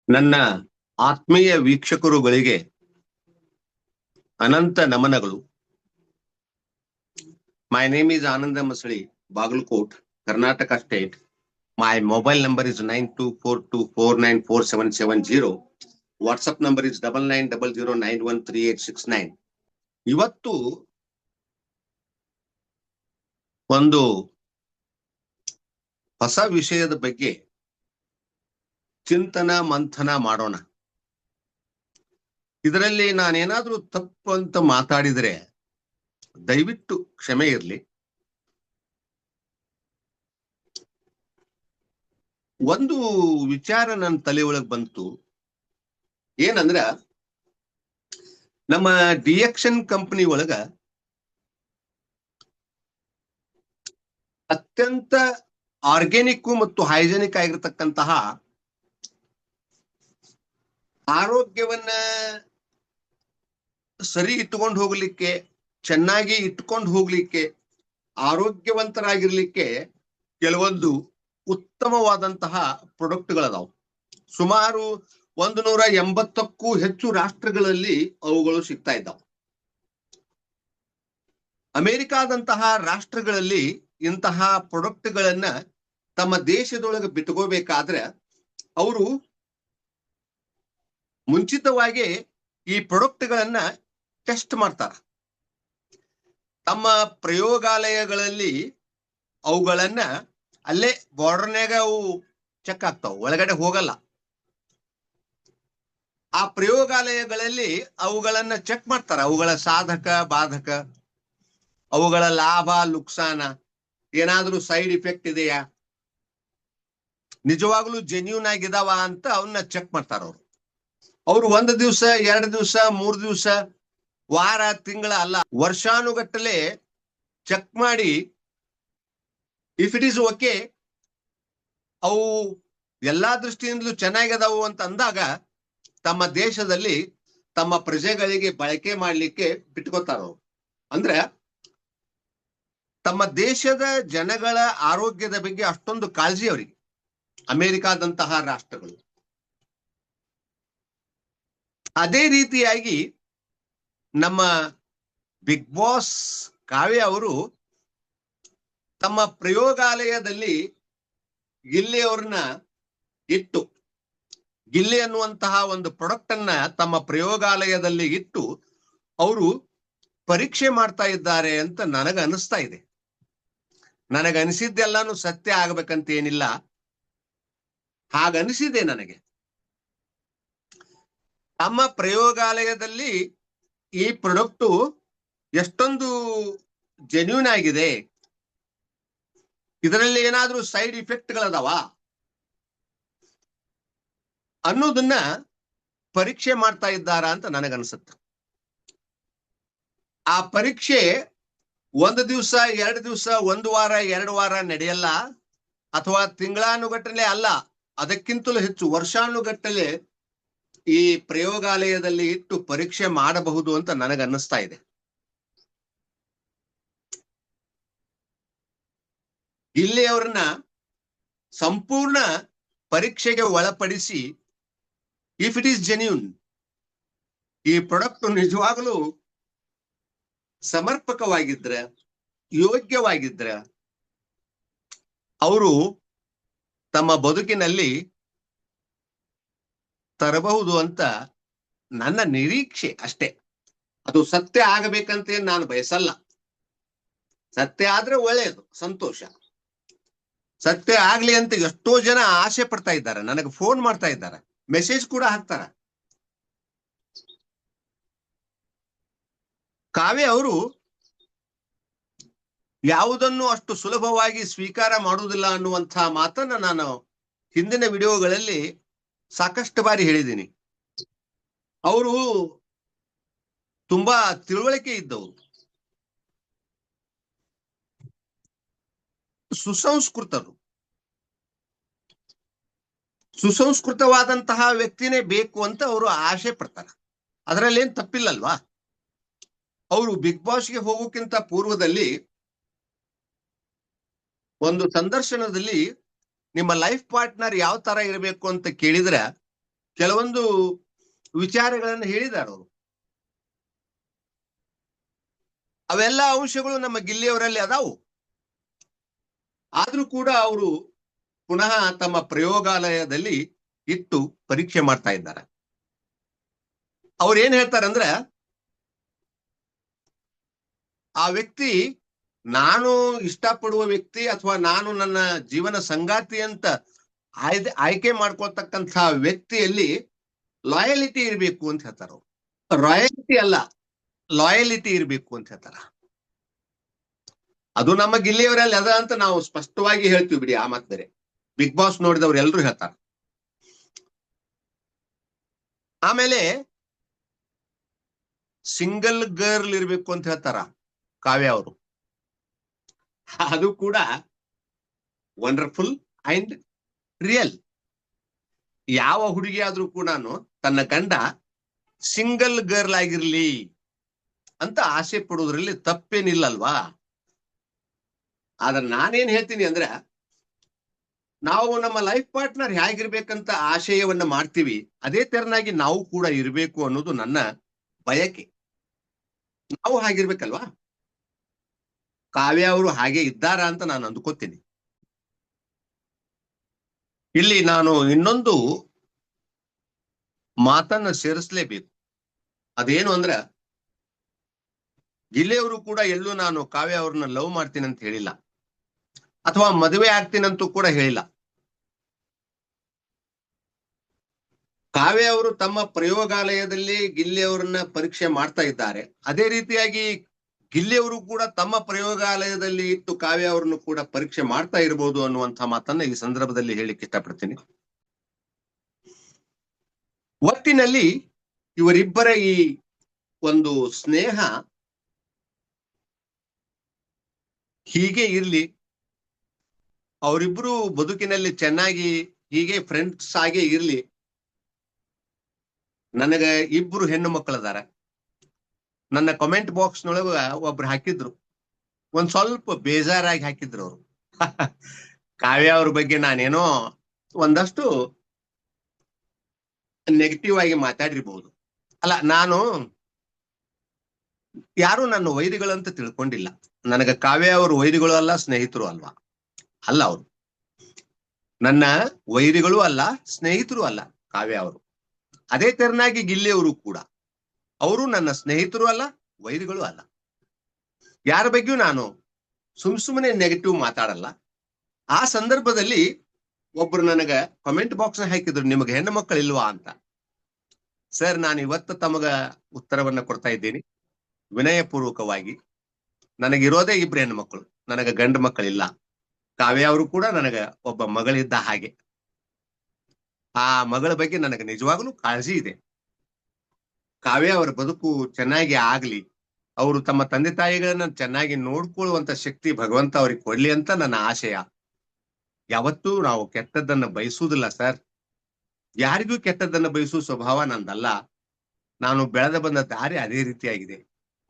ನನ್ನ ಆತ್ಮೀಯ ವೀಕ್ಷಕರುಗಳಿಗೆ ಅನಂತ ನಮನಗಳು. My name is Ananda Masli, Bagalkot, Karnataka State. My mobile number is 9242494770. WhatsApp number is 9900913869. ಇವತ್ತು ಒಂದು ಹೊಸ ವಿಷಯದ ಬಗ್ಗೆ ಚಿಂತನ ಮಂಥನ ಮಾಡೋಣ. ಇದರಲ್ಲಿ ನಾನೇನಾದ್ರೂ ತಪ್ಪು ಅಂತ ಮಾತಾಡಿದ್ರೆ ದಯವಿಟ್ಟು ಕ್ಷಮೆ ಇರಲಿ. ಒಂದು ವಿಚಾರ ನನ್ನ ತಲೆ ಒಳಗೆ ಬಂತು. ಏನಂದ್ರ, ನಮ್ಮ ಡಿಎಕ್ಷನ್ ಕಂಪನಿ ಒಳಗ ಅತ್ಯಂತ ಆರ್ಗ್ಯಾನಿಕ್ ಮತ್ತು ಹೈಜೆನಿಕ್ ಆಗಿರತಕ್ಕಂತಹ ಆರೋಗ್ಯವನ್ನ ಸರಿ ಇಟ್ಟುಕೊಂಡು ಹೋಗ್ಲಿಕ್ಕೆ, ಚೆನ್ನಾಗಿ ಇಟ್ಕೊಂಡು ಹೋಗ್ಲಿಕ್ಕೆ, ಆರೋಗ್ಯವಂತರಾಗಿರ್ಲಿಕ್ಕೆ ಕೆಲವೊಂದು ಉತ್ತಮವಾದಂತಹ ಪ್ರಾಡಕ್ಟ್ಗಳದಾವು. ಸುಮಾರು 180ಕ್ಕೂ ಹೆಚ್ಚು ರಾಷ್ಟ್ರಗಳಲ್ಲಿ ಅವುಗಳು ಸಿಗ್ತಾ ಇದ್ದಾವೆ. ಅಮೆರಿಕಾದಂತಹ ರಾಷ್ಟ್ರಗಳಲ್ಲಿ ಇಂತಹ ಪ್ರಾಡಕ್ಟ್ಗಳನ್ನ ತಮ್ಮ ದೇಶದೊಳಗೆ ಬಿಟ್ಕೋಬೇಕಾದ್ರೆ ಅವರು ಮುಂಚಿತವಾಗಿ ಈ ಪ್ರಾಡಕ್ಟ್ಗಳನ್ನ ಟೆಸ್ಟ್ ಮಾಡ್ತಾರ. ತಮ್ಮ ಪ್ರಯೋಗಾಲಯಗಳಲ್ಲಿ ಅವುಗಳನ್ನ ಅಲ್ಲೇ ಬಾರ್ಡರ್ನಾಗ ಅವು ಚೆಕ್ ಆಗ್ತಾವ, ಒಳಗಡೆ ಹೋಗಲ್ಲ. ಆ ಪ್ರಯೋಗಾಲಯಗಳಲ್ಲಿ ಅವುಗಳನ್ನ ಚೆಕ್ ಮಾಡ್ತಾರ. ಅವುಗಳ ಸಾಧಕ ಬಾಧಕ, ಅವುಗಳ ಲಾಭ ಲುಕ್ಸಾನ, ಏನಾದ್ರೂ ಸೈಡ್ ಇಫೆಕ್ಟ್ ಇದೆಯಾ, ನಿಜವಾಗ್ಲೂ ಜೆನ್ಯೂನ್ ಆಗಿದಾವ ಅಂತ ಅವನ್ನ ಚೆಕ್ ಮಾಡ್ತಾರ. ಅವ್ರು 1 ದಿವಸ 2 ದಿವಸ 3 ದಿವಸ ವಾರ ತಿಂಗಳ ಅಲ್ಲ, ವರ್ಷಾನುಗಟ್ಟಲೆ ಚೆಕ್ ಮಾಡಿ ಇಫ್ ಇಟ್ ಈಸ್ ಓಕೆ, ಅವು ಎಲ್ಲಾ ದೃಷ್ಟಿಯಿಂದಲೂ ಚೆನ್ನಾಗಿದಾವು ಅಂತ ಅಂದಾಗ ತಮ್ಮ ದೇಶದಲ್ಲಿ ತಮ್ಮ ಪ್ರಜೆಗಳಿಗೆ ಬಳಕೆ ಮಾಡ್ಲಿಕ್ಕೆ ಬಿಟ್ಕೋತಾರ. ಅಂದ್ರೆ ತಮ್ಮ ದೇಶದ ಜನಗಳ ಆರೋಗ್ಯದ ಬಗ್ಗೆ ಅಷ್ಟೊಂದು ಕಾಳಜಿ ಅವರಿಗೆ ಅಮೆರಿಕಾದಂತಹ ರಾಷ್ಟ್ರಗಳು. ಅದೇ ರೀತಿಯಾಗಿ ನಮ್ಮ ಬಿಗ್ ಬಾಸ್ ಕಾವ್ಯ ಅವರು ತಮ್ಮ ಪ್ರಯೋಗಾಲಯದಲ್ಲಿ ಗಿಲ್ಲಿ ಅವ್ರನ್ನ ಇಟ್ಟು, ಗಿಲ್ಲಿ ಅನ್ನುವಂತಹ ಒಂದು ಪ್ರಾಡಕ್ಟ್ ಅನ್ನ ತಮ್ಮ ಪ್ರಯೋಗಾಲಯದಲ್ಲಿ ಇಟ್ಟು ಅವರು ಪರೀಕ್ಷೆ ಮಾಡ್ತಾ ಇದ್ದಾರೆ ಅಂತ ನನಗ ಅನಿಸ್ತಾ ಇದೆ. ನನಗನಿಸಿದ್ದೆಲ್ಲಾನು ಸತ್ಯ ಆಗ್ಬೇಕಂತ ಏನಿಲ್ಲ, ಹಾಗನಿಸಿದೆ ನನಗೆ. ತಮ್ಮ ಪ್ರಯೋಗಾಲಯದಲ್ಲಿ ಈ ಪ್ರಾಡಕ್ಟು ಎಷ್ಟೊಂದು ಜೆನ್ಯೂನ್ ಆಗಿದೆ, ಇದರಲ್ಲಿ ಏನಾದ್ರೂ ಸೈಡ್ ಇಫೆಕ್ಟ್ಗಳದಾವ ಅನ್ನೋದನ್ನ ಪರೀಕ್ಷೆ ಮಾಡ್ತಾ ಇದ್ದಾರಾ ಅಂತ ನನಗನ್ಸುತ್ತೆ. ಆ ಪರೀಕ್ಷೆ 1 ದಿವಸ 2 ದಿವಸ 1 ವಾರ 2 ವಾರ ನಡೆಯಲ್ಲ, ಅಥವಾ ತಿಂಗಳಾನುಗಟ್ಟಲೆ ಅಲ್ಲ, ಅದಕ್ಕಿಂತಲೂ ಹೆಚ್ಚು ವರ್ಷಾನುಗಟ್ಟಲೆ ಈ ಪ್ರಯೋಗಾಲಯದಲ್ಲಿ ಇಟ್ಟು ಪರೀಕ್ಷೆ ಮಾಡಬಹುದು ಅಂತ ನನಗನ್ನಿಸ್ತಾ ಇದೆ. ಇಲ್ಲಿ ಅವ್ರನ್ನ ಸಂಪೂರ್ಣ ಪರೀಕ್ಷೆಗೆ ಒಳಪಡಿಸಿ ಇಫ್ ಇಟ್ ಈಸ್ ಜೆನ್ಯೂನ್, ಈ ಪ್ರಾಡಕ್ಟ್ ನಿಜವಾಗಲೂ ಸಮರ್ಪಕವಾಗಿದ್ರೆ, ಯೋಗ್ಯವಾಗಿದ್ರೆ ಅವರು ತಮ್ಮ ಬದುಕಿನಲ್ಲಿ ತರಬಹುದು ಅಂತ ನನ್ನ ನಿರೀಕ್ಷೆ ಅಷ್ಟೇ. ಅದು ಸತ್ಯ ಆಗಬೇಕಂತ ನಾನು ಬಯಸಲ್ಲ. ಸತ್ಯ ಆದ್ರೆ ಒಳ್ಳೆಯದು, ಸಂತೋಷ. ಸತ್ಯ ಆಗ್ಲಿ ಅಂತ ಎಷ್ಟೋ ಜನ ಆಸೆ ಪಡ್ತಾ ಇದ್ದಾರೆ, ನನಗೆ ಫೋನ್ ಮಾಡ್ತಾ ಇದ್ದಾರೆ, ಮೆಸೇಜ್ ಕೂಡ ಹಾಕ್ತಾರ. ಕಾವ್ಯ ಅವರು ಯಾವುದನ್ನು ಅಷ್ಟು ಸುಲಭವಾಗಿ ಸ್ವೀಕಾರ ಮಾಡುವುದಿಲ್ಲ ಅನ್ನುವಂತಹ ಮಾತನ್ನ ನಾನು ಹಿಂದಿನ ವಿಡಿಯೋಗಳಲ್ಲಿ ಸಾಕಷ್ಟು ಬಾರಿ ಹೇಳಿದ್ದೀನಿ. ಅವರು ತುಂಬಾ ತಿಳುವಳಿಕೆ ಇದ್ದವರು, ಸುಸಂಸ್ಕೃತರು. ಸುಸಂಸ್ಕೃತವಾದಂತಹ ವ್ಯಕ್ತಿನೇ ಬೇಕು ಅಂತ ಅವರು ಆಸೆ ಪಡ್ತಾರೆ. ಅದರಲ್ಲಿ ಏನ್ ತಪ್ಪಿಲ್ಲಲ್ವಾ? ಅವರು ಬಿಗ್ ಬಾಸ್ಗೆ ಹೋಗೋಕ್ಕಿಂತ ಪೂರ್ವದಲ್ಲಿ ಒಂದು ಸಂದರ್ಶನದಲ್ಲಿ ನಿಮ್ಮ ಲೈಫ್ ಪಾರ್ಟ್ನರ್ ಯಾವ ತರ ಇರಬೇಕು ಅಂತ ಕೇಳಿದ್ರೆ ಕೆಲವೊಂದು ವಿಚಾರಗಳನ್ನು ಹೇಳಿದ್ದಾರೆ ಅವರು. ಅವೆಲ್ಲ ಅಂಶಗಳು ನಮ್ಮ ಗಿಲ್ಲಿಯವರಲ್ಲಿ ಅದಾವು. ಆದ್ರೂ ಕೂಡ ಅವರು ಪುನಃ ತಮ್ಮ ಪ್ರಯೋಗಾಲಯದಲ್ಲಿ ಇಟ್ಟು ಪರೀಕ್ಷೆ ಮಾಡ್ತಾ ಇದ್ದಾರೆ. ಅವ್ರು ಏನ್ ಹೇಳ್ತಾರಂದ್ರೆ, ಆ ವ್ಯಕ್ತಿ ನಾನು ಇಷ್ಟಪಡುವ ವ್ಯಕ್ತಿ ಅಥವಾ ನಾನು ನನ್ನ ಜೀವನ ಸಂಗಾತಿ ಅಂತ ಆಯ್ಕೆ ಮಾಡ್ಕೊಳ್ತಕ್ಕಂಥ ವ್ಯಕ್ತಿಯಲ್ಲಿ ಲಾಯಲಿಟಿ ಇರಬೇಕು ಅಂತ ಹೇಳ್ತಾರ. ರಾಯಲಿಟಿ ಅಲ್ಲ, ಲಾಯಲಿಟಿ ಇರಬೇಕು ಅಂತ ಹೇಳ್ತಾರ. ಅದು ನಮ್ಮ ಗಿಲ್ಲಿಯವರಲ್ಲಿ ಅದ ಅಂತ ನಾವು ಸ್ಪಷ್ಟವಾಗಿ ಹೇಳ್ತೀವಿ ಬಿಡಿ. ಆ ಮಾತು ಬೇರೆ. ಬಿಗ್ ಬಾಸ್ ನೋಡಿದವ್ರು ಎಲ್ರು ಹೇಳ್ತಾರ. ಆಮೇಲೆ ಸಿಂಗಲ್ ಗರ್ಲ್ ಇರ್ಬೇಕು ಅಂತ ಹೇಳ್ತಾರ ಕಾವ್ಯ ಅವರು. ಅದು ಕೂಡ ವಂಡರ್ಫುಲ್ ಅಂಡ್ ರಿಯಲ್. ಯಾವ ಹುಡುಗಿ ಆದ್ರೂ ಕೂಡ ತನ್ನ ಗಂಡ ಸಿಂಗಲ್ ಗರ್ಲ್ ಆಗಿರ್ಲಿ ಅಂತ ಆಸೆ ಪಡುವುದ್ರಲ್ಲಿ ತಪ್ಪೇನಿಲ್ಲಲ್ವಾ. ಆದ್ರೆ ನಾನೇನ್ ಹೇಳ್ತೀನಿ ಅಂದ್ರೆ, ನಾವು ನಮ್ಮ ಲೈಫ್ ಪಾರ್ಟ್ನರ್ ಹೇಗಿರ್ಬೇಕಂತ ಆಶಯವನ್ನ ಮಾಡ್ತೀವಿ, ಅದೇ ತೆರನಾಗಿ ನಾವು ಕೂಡ ಇರಬೇಕು ಅನ್ನೋದು ನನ್ನ ಬಯಕೆ. ನಾವು ಹಾಗಿರ್ಬೇಕಲ್ವಾ. ಕಾವ್ಯ ಅವರು ಹಾಗೆ ಇದ್ದಾರ ಅಂತ ನಾನು ಅಂದ್ಕೋತೀನಿ. ಇಲ್ಲಿ ನಾನು ಇನ್ನೊಂದು ಮಾತನ್ನ ಸೇರಿಸಲೇಬೇಕು. ಅದೇನು ಅಂದ್ರೆ, ಗಿಲ್ಲಿಯವರು ಕೂಡ ಎಲ್ಲೂ ನಾನು ಕಾವ್ಯ ಅವ್ರನ್ನ ಲವ್ ಮಾಡ್ತೀನಿ ಅಂತ ಹೇಳಿಲ್ಲ, ಅಥವಾ ಮದುವೆ ಆಗ್ತೀನಂತೂ ಕೂಡ ಹೇಳಿಲ್ಲ. ಕಾವ್ಯ ಅವರು ತಮ್ಮ ಪ್ರಯೋಗಾಲಯದಲ್ಲಿ ಗಿಲ್ಲಿಯವರನ್ನ ಪರೀಕ್ಷೆ ಮಾಡ್ತಾ ಇದ್ದಾರೆ. ಅದೇ ರೀತಿಯಾಗಿ ಗಿಲ್ಲಿಯವರು ಕೂಡ ತಮ್ಮ ಪ್ರಯೋಗಾಲಯದಲ್ಲಿ ಇಟ್ಟು ಕಾವ್ಯ ಅವರನ್ನು ಕೂಡ ಪರೀಕ್ಷೆ ಮಾಡ್ತಾ ಇರಬಹುದು ಅನ್ನುವಂಥ ಮಾತನ್ನ ಈ ಸಂದರ್ಭದಲ್ಲಿ ಹೇಳಿಕ್ಕೆ ಇಷ್ಟಪಡ್ತೀನಿ. ಒಟ್ಟಿನಲ್ಲಿ ಇವರಿಬ್ಬರ ಈ ಒಂದು ಸ್ನೇಹ ಹೀಗೆ ಇರ್ಲಿ, ಅವರಿಬ್ರು ಬದುಕಿನಲ್ಲಿ ಚೆನ್ನಾಗಿ ಹೀಗೆ ಫ್ರೆಂಡ್ಸ್ ಆಗೇ ಇರ್ಲಿ. ನನಗ ಇಬ್ರು ಹೆಣ್ಣು ಮಕ್ಕಳದಾರ. ನನ್ನ ಕಮೆಂಟ್ ಬಾಕ್ಸ್ ನೊಳಗ ಒಬ್ರು ಹಾಕಿದ್ರು, ಒಂದ್ ಸ್ವಲ್ಪ ಬೇಜಾರಾಗಿ ಹಾಕಿದ್ರು ಅವರು. ಕಾವ್ಯ ಅವ್ರ ಬಗ್ಗೆ ನಾನೇನೋ ಒಂದಷ್ಟು ನೆಗೆಟಿವ್ ಆಗಿ ಮಾತಾಡಿರ್ಬಹುದು. ಅಲ್ಲ, ನಾನು ಯಾರು ನನ್ನ ವೈರಿಗಳಂತ ತಿಳ್ಕೊಂಡಿಲ್ಲ. ನನಗ ಕಾವ್ಯ ಅವರು ವೈರಿಗಳು ಅಲ್ಲ, ಸ್ನೇಹಿತರು ಅಲ್ವಾ. ಅಲ್ಲ, ಅವರು ನನ್ನ ವೈರಿಗಳು ಅಲ್ಲ, ಸ್ನೇಹಿತರು ಅಲ್ಲ ಕಾವ್ಯ ಅವರು. ಅದೇ ತೆರನಾಗಿ ಗಿಲ್ಲಿಯವರು ಕೂಡ ಅವರು ನನ್ನ ಸ್ನೇಹಿತರು ಅಲ್ಲ, ವೈರಿಗಳು ಅಲ್ಲ. ಯಾರ ಬಗ್ಗೆಯೂ ನಾನು ಸುಮ್ಮನೆ ನೆಗೆಟಿವ್ ಮಾತಾಡಲ್ಲ. ಆ ಸಂದರ್ಭದಲ್ಲಿ ಒಬ್ರು ನನಗ ಕಮೆಂಟ್ ಬಾಕ್ಸ್ ಹಾಕಿದ್ರು, ನಿಮಗೆ ಹೆಣ್ಣು ಮಕ್ಕಳು ಇಲ್ವಾ ಅಂತ. ಸರ್, ನಾನು ಇವತ್ತು ತಮಗ ಉತ್ತರವನ್ನ ಕೊಡ್ತಾ ಇದ್ದೀನಿ ವಿನಯಪೂರ್ವಕವಾಗಿ. ನನಗಿರೋದೇ ಇಬ್ರು ಹೆಣ್ಣು ಮಕ್ಕಳು, ನನಗ ಗಂಡು ಮಕ್ಕಳಿಲ್ಲ. ಕಾವ್ಯ ಅವರು ಕೂಡ ನನಗ ಒಬ್ಬ ಮಗಳಿದ್ದ ಹಾಗೆ. ಆ ಮಗಳ ಬಗ್ಗೆ ನನಗೆ ನಿಜವಾಗ್ಲೂ ಕಾಳಜಿ ಇದೆ. ಕಾವ್ಯ ಅವರ ಬದುಕು ಚೆನ್ನಾಗಿ ಆಗ್ಲಿ, ಅವರು ತಮ್ಮ ತಂದೆ ತಾಯಿಗಳನ್ನ ಚೆನ್ನಾಗಿ ನೋಡ್ಕೊಳ್ಳುವಂತ ಶಕ್ತಿ ಭಗವಂತ ಅವ್ರಿಗೆ ಕೊಡ್ಲಿ ಅಂತ ನನ್ನ ಆಶಯ. ಯಾವತ್ತೂ ನಾವು ಕೆಟ್ಟದ್ದನ್ನ ಬಯಸುವುದಿಲ್ಲ ಸರ್. ಯಾರಿಗೂ ಕೆಟ್ಟದ್ದನ್ನ ಬಯಸುವ ಸ್ವಭಾವ ನಂದಲ್ಲ. ನಾನು ಬೆಳೆದ ಬಂದ ದಾರಿ ಅದೇ ರೀತಿಯಾಗಿದೆ.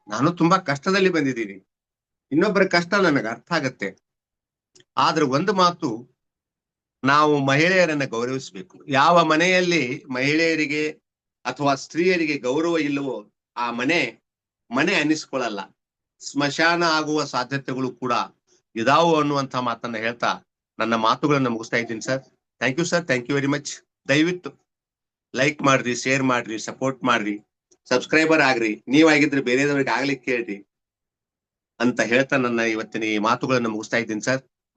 ನಾನು ತುಂಬಾ ಕಷ್ಟದಲ್ಲಿ ಬಂದಿದ್ದೀನಿ. ಇನ್ನೊಬ್ಬರ ಕಷ್ಟ ನನಗೆ ಅರ್ಥ ಆಗತ್ತೆ. ಆದ್ರೆ ಒಂದು ಮಾತು, ನಾವು ಮಹಿಳೆಯರನ್ನ ಗೌರವಿಸಬೇಕು. ಯಾವ ಮನೆಯಲ್ಲಿ ಮಹಿಳೆಯರಿಗೆ ಅಥವಾ ಸ್ತ್ರೀಯರಿಗೆ ಗೌರವ ಇಲ್ಲವೋ ಆ ಮನೆ ಅನ್ನಿಸ್ಕೊಳ್ಳಲ್ಲ. ಸ್ಮಶಾನ ಆಗುವ ಸಾಧ್ಯತೆಗಳು ಕೂಡ ಇದಾವು ಅನ್ನುವಂಥ ಮಾತನ್ನ ಹೇಳ್ತಾ ನನ್ನ ಮಾತುಗಳನ್ನ ಮುಗಿಸ್ತಾ ಇದ್ದೀನಿ sir. Thank you sir, thank you very much. ದಯವಿಟ್ಟು ಲೈಕ್ ಮಾಡ್ರಿ, ಶೇರ್ ಮಾಡ್ರಿ, ಸಪೋರ್ಟ್ ಮಾಡ್ರಿ, ಸಬ್ಸ್ಕ್ರೈಬರ್ ಆಗ್ರಿ. ನೀವಾಗಿದ್ರೆ ಬೇರೆದವ್ರಿಗೆ ಆಗ್ಲಿಕ್ಕೆ ಕೇಳ್ರಿ ಅಂತ ಹೇಳ್ತಾ ನನ್ನ ಇವತ್ತಿನ ಈ ಮಾತುಗಳನ್ನ ಮುಗಿಸ್ತಾ ಇದ್ದೀನಿ ಸರ್.